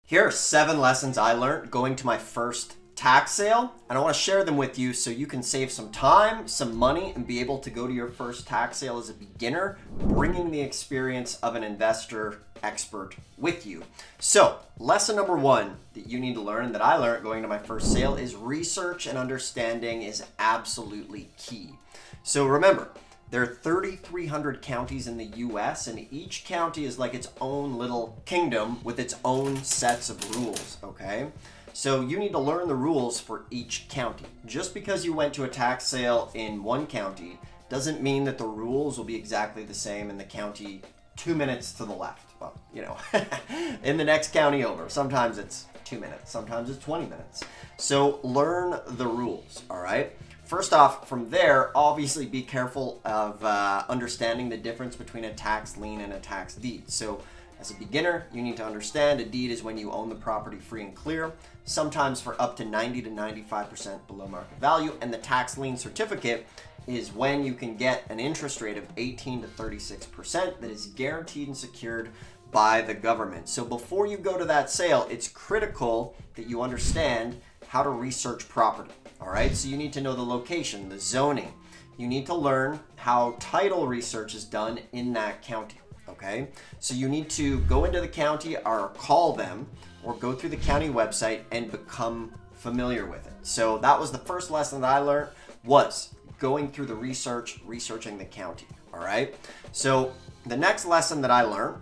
Here are 7 lessons I learned going to my first tax sale, and I want to share them with you so you can save some time, some money, and be able to go to your first tax sale as a beginner, bringing the experience of an investor expert with you. So, lesson number 1 that you need to learn, and that I learned going to my first sale, is research and understanding is absolutely key. So remember, there are 3,300 counties in the US, and each county is like its own little kingdom with its own sets of rules, okay? So you need to learn the rules for each county. Just because you went to a tax sale in one county doesn't mean that the rules will be exactly the same in the county 2 minutes to the left. Well, you know, in the next county over. Sometimes it's 2 minutes, sometimes it's 20 minutes. So learn the rules, all right? First off, from there, obviously be careful of understanding the difference between a tax lien and a tax deed. So as a beginner, you need to understand a deed is when you own the property free and clear, sometimes for up to 90 to 95% below market value, and the tax lien certificate is when you can get an interest rate of 18 to 36% that is guaranteed and secured by the government. So before you go to that sale, it's critical that you understand how to research property. All right, so you need to know the location, the zoning. You need to learn how title research is done in that county, okay? So you need to go into the county or call them or go through the county website and become familiar with it. So that was the first lesson that I learned, was going through the research, researching the county, all right? So the next lesson that I learned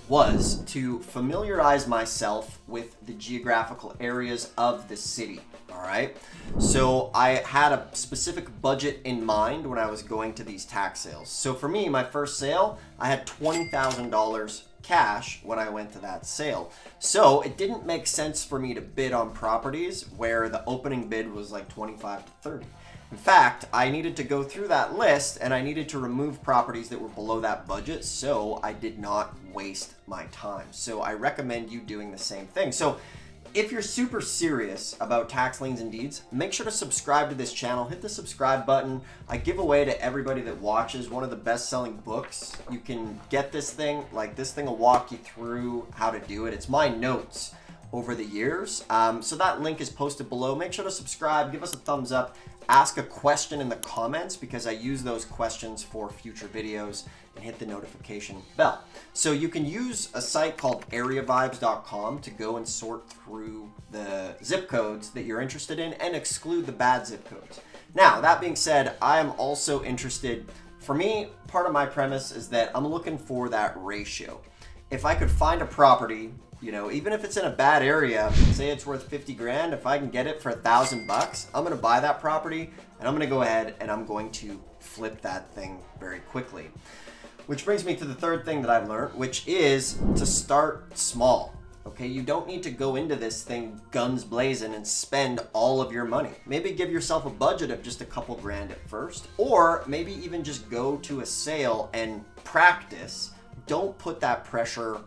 was to familiarize myself with the geographical areas of the city, all right? So I had a specific budget in mind when I was going to these tax sales. So for me, my first sale, I had $20,000 cash when I went to that sale. So it didn't make sense for me to bid on properties where the opening bid was like 25 to 30. In fact, I needed to go through that list and I needed to remove properties that were below that budget so I did not waste my time. So I recommend you doing the same thing. So if you're super serious about tax liens and deeds, make sure to subscribe to this channel. Hit the subscribe button. I give away to everybody that watches one of the best-selling books. You can get this thing, like this thing will walk you through how to do it. It's my notes over the years. So that link is posted below. Make sure to subscribe, give us a thumbs up, ask a question in the comments because I use those questions for future videos, and hit the notification bell. So you can use a site called areavibes.com to go and sort through the zip codes that you're interested in and exclude the bad zip codes. Now, that being said, I am also interested, for me, part of my premise is that I'm looking for that ratio. If I could find a property, you know, even if it's in a bad area, say it's worth 50 grand, if I can get it for $1,000, I'm gonna buy that property and I'm gonna go ahead and I'm going to flip that thing very quickly. Which brings me to the third thing that I've learned, which is to start small. Okay, you don't need to go into this thing guns blazing and spend all of your money. Maybe give yourself a budget of just a couple grand at first, or maybe even just go to a sale and practice. Don't put that pressure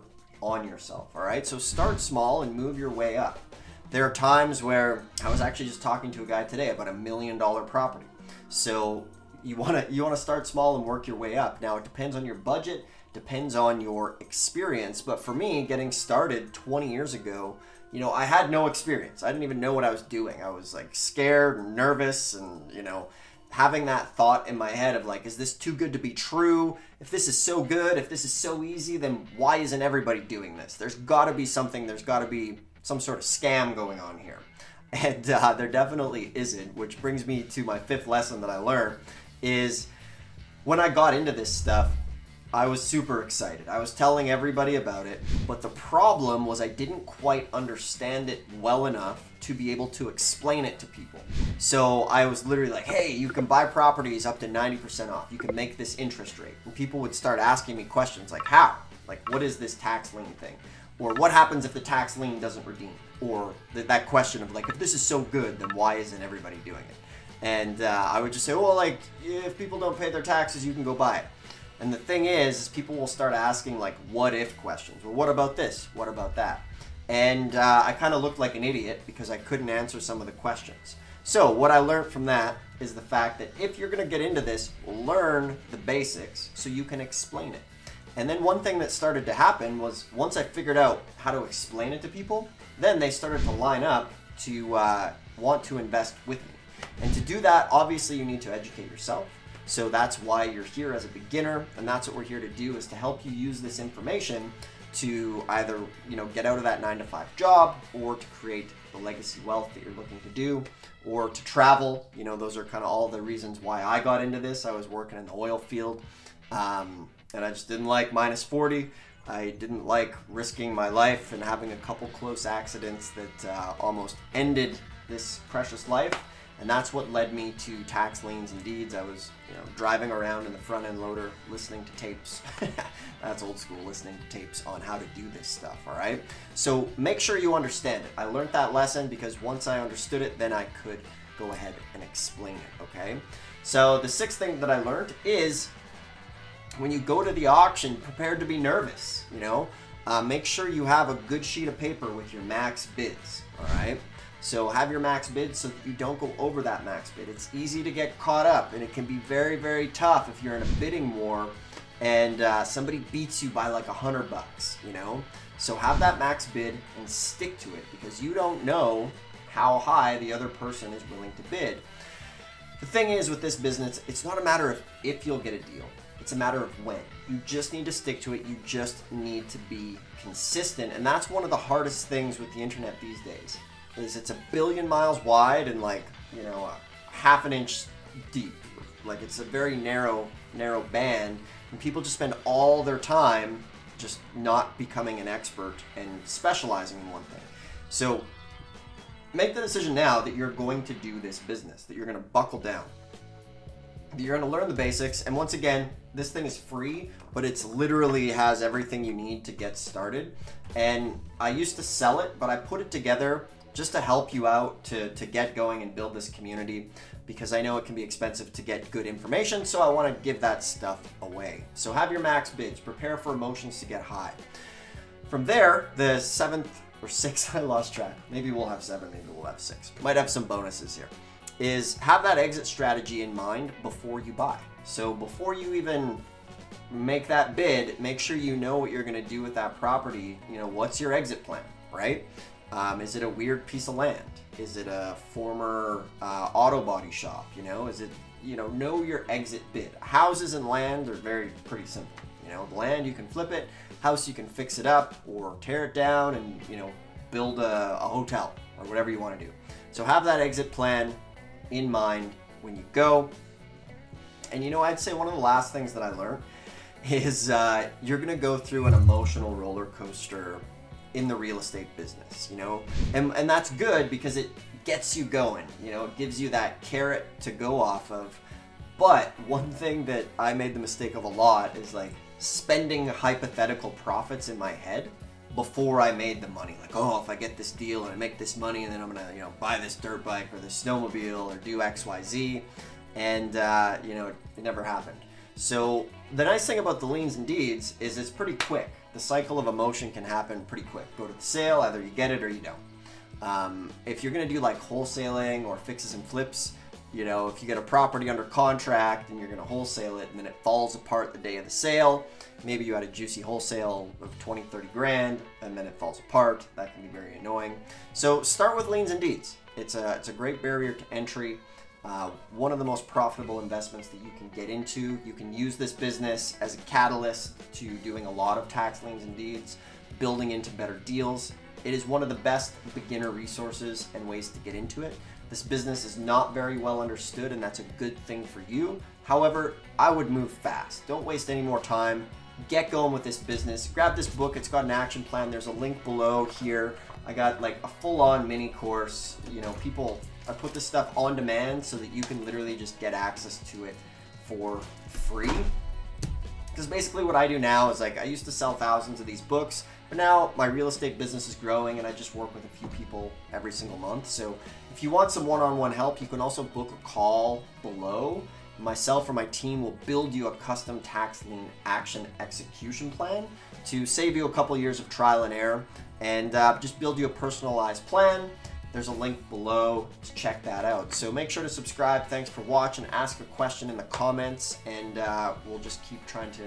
on yourself, all right? So start small and move your way up. There are times where I was actually just talking to a guy today about $1 million property. So you wanna start small and work your way up. Now it depends on your budget, depends on your experience, but for me, getting started 20 years ago, you know, I had no experience. I didn't even know what I was doing. I was like scared and nervous and, you know, having that thought in my head of like, is this too good to be true? If this is so good, if this is so easy, then why isn't everybody doing this? There's gotta be something, there's gotta be some sort of scam going on here. And there definitely isn't, which brings me to my 5th lesson that I learned is when I got into this stuff, I was super excited. I was telling everybody about it, but the problem was I didn't quite understand it well enough to be able to explain it to people. So I was literally like, hey, you can buy properties up to 90% off. You can make this interest rate. And people would start asking me questions like, how? Like, what is this tax lien thing? Or what happens if the tax lien doesn't redeem? Or that question of like, if this is so good, then why isn't everybody doing it? And I would just say, well, like, if people don't pay their taxes, you can go buy it. And the thing is people will start asking like what if questions. Well, what about this? What about that? And I kind of looked like an idiot because I couldn't answer some of the questions. So what I learned from that is the fact that if you're going to get into this, learn the basics so you can explain it. And then one thing that started to happen was once I figured out how to explain it to people, then they started to line up to want to invest with me. And to do that, obviously you need to educate yourself. So that's why you're here as a beginner, and that's what we're here to do, is to help you use this information to either, get out of that 9-to-5 job, or to create the legacy wealth that you're looking to do, or to travel. Those are kind of all the reasons why I got into this. I was working in the oil field, and I just didn't like minus 40. I didn't like risking my life and having a couple close accidents that almost ended this precious life. And that's what led me to Tax Liens and Deeds. I was, driving around in the front end loader, listening to tapes. That's old school, listening to tapes on how to do this stuff, all right? So make sure you understand it. I learned that lesson because once I understood it, then I could go ahead and explain it, okay? So the sixth thing that I learned is when you go to the auction, prepare to be nervous, Make sure you have a good sheet of paper with your max bids, all right? So have your max bid so that you don't go over that max bid. It's easy to get caught up, and it can be very, very tough if you're in a bidding war and somebody beats you by like $100, So have that max bid and stick to it, because you don't know how high the other person is willing to bid. The thing is with this business, it's not a matter of if you'll get a deal. It's a matter of when. You just need to stick to it. You just need to be consistent. And that's one of the hardest things with the internet these days. Is it's a billion miles wide and a half an inch deep. Like, it's a very narrow band, and people just spend all their time just not becoming an expert and specializing in one thing. So make the decision now that you're going to do this business, that you're going to buckle down, that you're going to learn the basics. And once again, this thing is free, but it's literally has everything you need to get started. And I used to sell it, but I put it together just to help you out to get going and build this community, because I know it can be expensive to get good information, so I want to give that stuff away. So have your max bids, prepare for emotions to get high. From there, the seventh or sixth, I lost track. Maybe we'll have 7, maybe we'll have 6. Might have some bonuses here. Is have that exit strategy in mind before you buy. So before you even make that bid, make sure you know what you're going to do with that property. What's your exit plan, right? Is it a weird piece of land? Is it a former auto body shop? Is it, know your exit bid. Houses and land are pretty simple. The land, you can flip it. House, you can fix it up or tear it down and, build a hotel or whatever you want to do. So have that exit plan in mind when you go. And, I'd say one of the last things that I learned is you're going to go through an emotional roller coaster in the real estate business, and that's good because it gets you going, it gives you that carrot to go off of. But one thing that I made the mistake of a lot is like spending hypothetical profits in my head before I made the money. Like, oh, if I get this deal and I make this money, and then I'm gonna, buy this dirt bike or this snowmobile or do XYZ, and it never happened. So the nice thing about the liens and deeds is it's pretty quick. The cycle of emotion can happen pretty quick. Go to the sale, either you get it or you don't. If you're gonna do like wholesaling or fixes and flips, if you get a property under contract and you're gonna wholesale it and then it falls apart the day of the sale, maybe you had a juicy wholesale of 20, 30 grand and then it falls apart, that can be very annoying. So start with liens and deeds. It's a great barrier to entry. One of the most profitable investments that you can get into. You can use this business as a catalyst to doing a lot of tax liens and deeds, building into better deals. It is one of the best beginner resources and ways to get into it. This business is not very well understood, and that's a good thing for you. However, I would move fast. Don't waste any more time. Get going with this business. Grab this book. It's got an action plan. There's a link below here. I got like a full-on mini course. I put this stuff on demand so that you can literally just get access to it for free. Because basically what I do now is like, I used to sell thousands of these books, but now my real estate business is growing and I just work with a few people every single month. So if you want some one-on-one help, you can also book a call below. Myself or my team will build you a custom tax lien action execution plan to save you a couple years of trial and error, and just build you a personalized plan. There's a link below to check that out. So make sure to subscribe. Thanks for watching. Ask a question in the comments, and we'll just keep trying to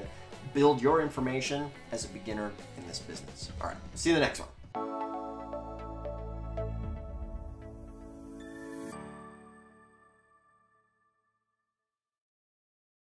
build your information as a beginner in this business. All right, see you in the next one.